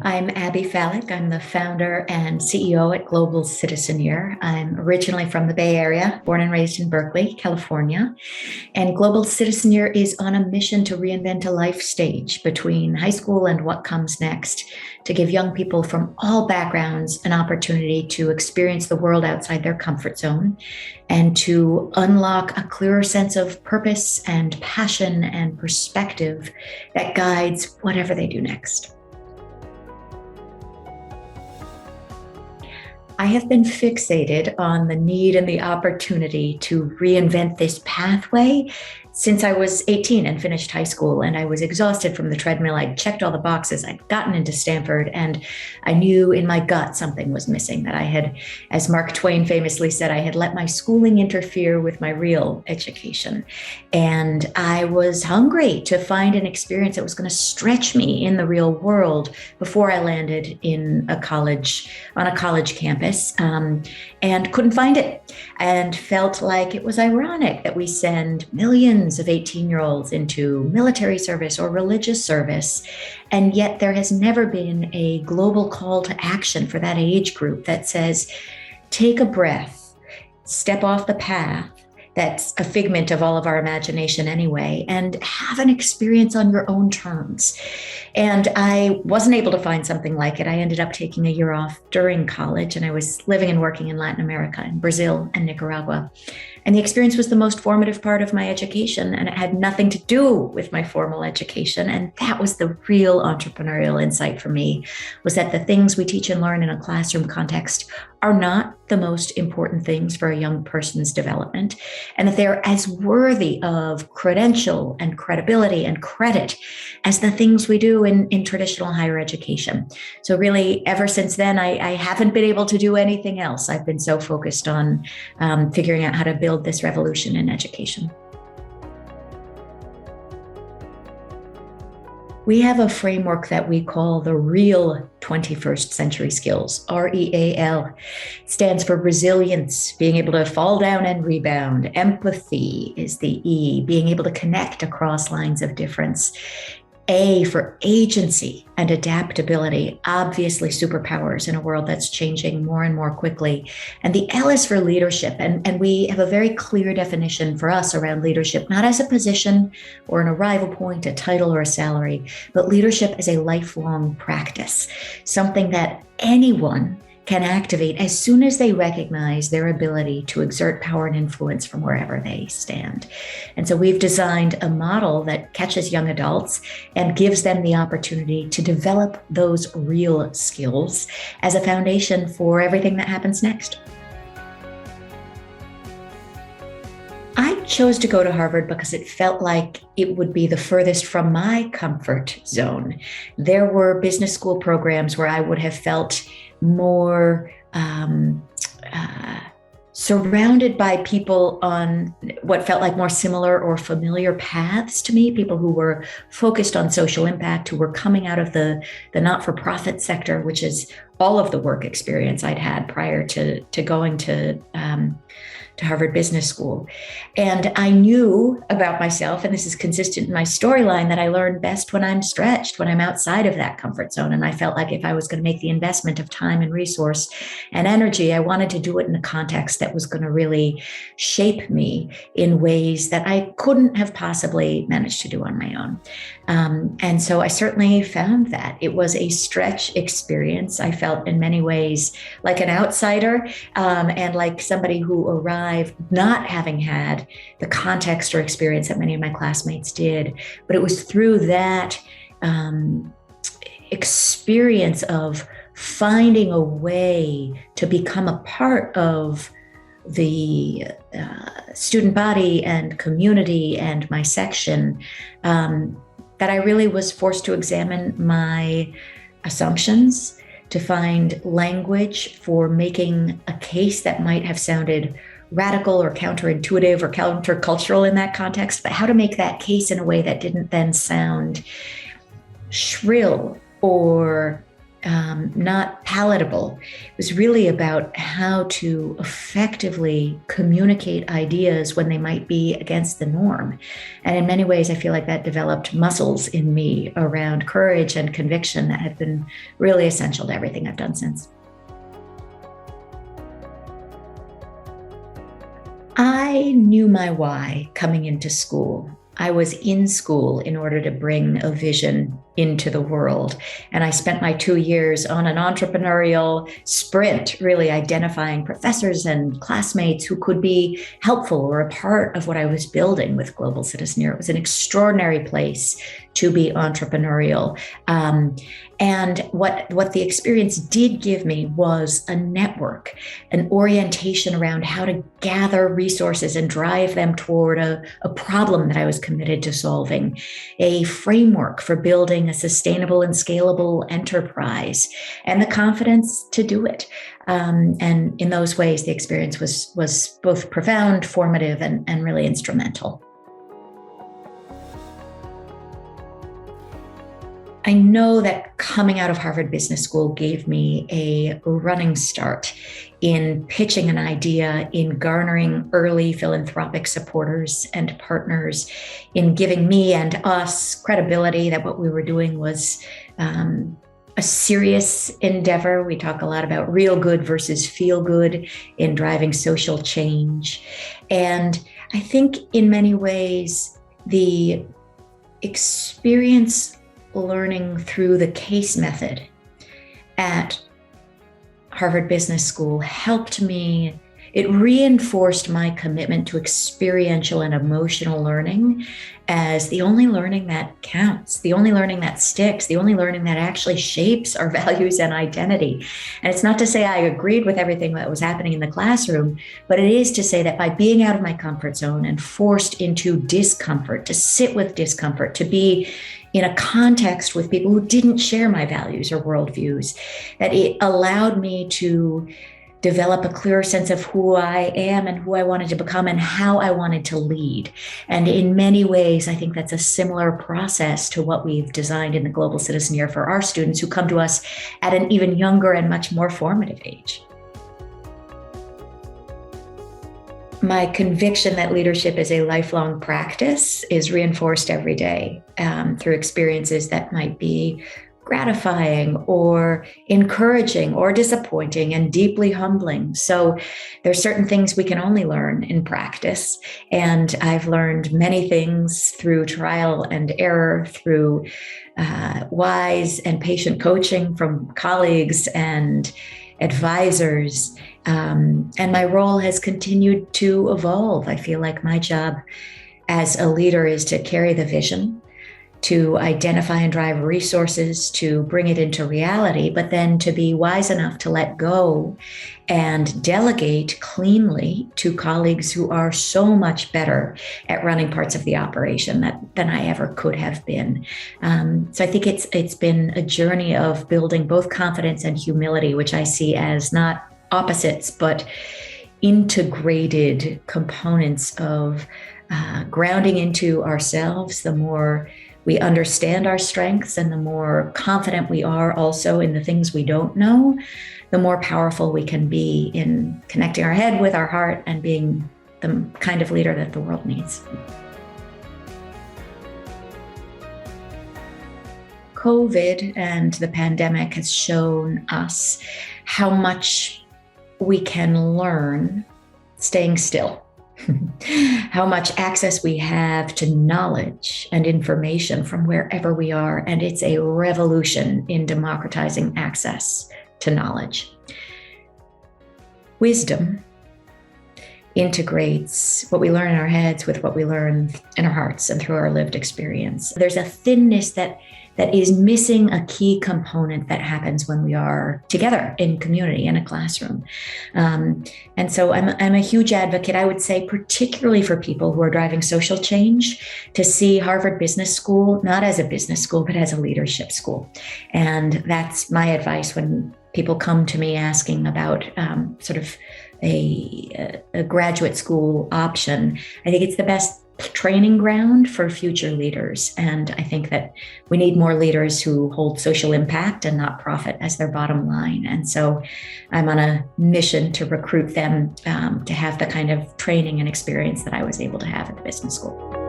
I'm Abby Falik. I'm the founder and CEO at Global Citizen Year. I'm originally from the Bay Area, born and raised in Berkeley, California. And Global Citizen Year is on a mission to reinvent a life stage between high school and what comes next, to give young people from all backgrounds an opportunity to experience the world outside their comfort zone and to unlock a clearer sense of purpose and passion and perspective that guides whatever they do next. I have been fixated on the need and the opportunity to reinvent this pathway since I was 18 and finished high school, and I was exhausted from the treadmill. I'd checked all the boxes. I'd gotten into Stanford, and I knew in my gut something was missing, that I had, as Mark Twain famously said, I had let my schooling interfere with my real education. And I was hungry to find an experience that was going to stretch me in the real world before I landed in a college, on a college campus, and couldn't find it, and felt like it was ironic that we send millions of 18-year-olds into military service or religious service, and yet there has never been a global call to action for that age group that says, take a breath, step off the path that's a figment of all of our imagination anyway, and have an experience on your own terms. And I wasn't able to find something like it. I ended up taking a year off during college, and I was living and working in Latin America, in Brazil and Nicaragua. And the experience was the most formative part of my education, and it had nothing to do with my formal education. And that was the real entrepreneurial insight for me, was that the things we teach and learn in a classroom context are not the most important things for a young person's development, and that they're as worthy of credential and credibility and credit as the things we do in traditional higher education. So really, ever since then, I haven't been able to do anything else. I've been so focused on figuring out how to build this revolution in education. We have a framework that we call the Real 21st Century Skills, REAL. It stands for resilience, being able to fall down and rebound. Empathy is the E, being able to connect across lines of difference. A for agency and adaptability, obviously superpowers in a world that's changing more and more quickly. And the L is for leadership. And we have a very clear definition for us around leadership, not as a position or an arrival point, a title or a salary, but leadership as a lifelong practice, something that anyone can activate as soon as they recognize their ability to exert power and influence from wherever they stand. And so we've designed a model that catches young adults and gives them the opportunity to develop those real skills as a foundation for everything that happens next. I chose to go to Harvard because it felt like it would be the furthest from my comfort zone. There were business school programs where I would have felt more surrounded by people on what felt like more similar or familiar paths to me, people who were focused on social impact, who were coming out of the not-for-profit sector, which is all of the work experience I'd had prior to going to Harvard Business School. And I knew about myself, and this is consistent in my storyline, that I learn best when I'm stretched, when I'm outside of that comfort zone. And I felt like if I was going to make the investment of time and resource and energy, I wanted to do it in a context that was going to really shape me in ways that I couldn't have possibly managed to do on my own. And so I certainly found that it was a stretch experience. I felt in many ways like an outsider, and like somebody who arrived not having had the context or experience that many of my classmates did. But it was through that experience of finding a way to become a part of the student body and community and my section, that I really was forced to examine my assumptions, to find language for making a case that might have sounded radical or counterintuitive or countercultural in that context, but how to make that case in a way that didn't then sound shrill or not palatable. It was really about how to effectively communicate ideas when they might be against the norm. And in many ways, I feel like that developed muscles in me around courage and conviction that have been really essential to everything I've done since. I knew my why coming into school. I was in school in order to bring a vision into the world. And I spent my 2 years on an entrepreneurial sprint, really identifying professors and classmates who could be helpful or a part of what I was building with Global Citizen Year. It was an extraordinary place to be entrepreneurial. And what the experience did give me was a network, an orientation around how to gather resources and drive them toward a problem that I was committed to solving, a framework for building a sustainable and scalable enterprise, and the confidence to do it. And in those ways, the experience was both profound, formative, and really instrumental. I know that coming out of Harvard Business School gave me a running start in pitching an idea, in garnering early philanthropic supporters and partners, in giving me and us credibility that what we were doing was a serious endeavor. We talk a lot about real good versus feel good in driving social change. And I think in many ways, the experience learning through the case method at Harvard Business School helped me. It reinforced my commitment to experiential and emotional learning as the only learning that counts, the only learning that sticks, the only learning that actually shapes our values and identity. And it's not to say I agreed with everything that was happening in the classroom, but it is to say that by being out of my comfort zone and forced into discomfort, to sit with discomfort, to be in a context with people who didn't share my values or worldviews, that it allowed me to develop a clearer sense of who I am and who I wanted to become and how I wanted to lead. And in many ways, I think that's a similar process to what we've designed in the Global Citizen Year for our students who come to us at an even younger and much more formative age. My conviction that leadership is a lifelong practice is reinforced every day through experiences that might be gratifying or encouraging or disappointing and deeply humbling. So there's certain things we can only learn in practice. And I've learned many things through trial and error, through wise and patient coaching from colleagues and advisors. And my role has continued to evolve. I feel like my job as a leader is to carry the vision, to identify and drive resources, to bring it into reality, but then to be wise enough to let go and delegate cleanly to colleagues who are so much better at running parts of the operation than I ever could have been. So I think it's been a journey of building both confidence and humility, which I see as not opposites, but integrated components of grounding into ourselves. The more we understand our strengths and the more confident we are also in the things we don't know, the more powerful we can be in connecting our head with our heart and being the kind of leader that the world needs. COVID and the pandemic has shown us how much we can learn staying still. How much access we have to knowledge and information from wherever we are. And it's a revolution in democratizing access to knowledge. Wisdom integrates what we learn in our heads with what we learn in our hearts and through our lived experience. There's a thinness that is missing a key component that happens when we are together in community in a classroom. And so I'm a huge advocate, I would say, particularly for people who are driving social change, to see Harvard Business School not as a business school, but as a leadership school. And that's my advice when people come to me asking about sort of a graduate school option. I think it's the best training ground for future leaders. And I think that we need more leaders who hold social impact and not profit as their bottom line. And so I'm on a mission to recruit them to have the kind of training and experience that I was able to have at the business school.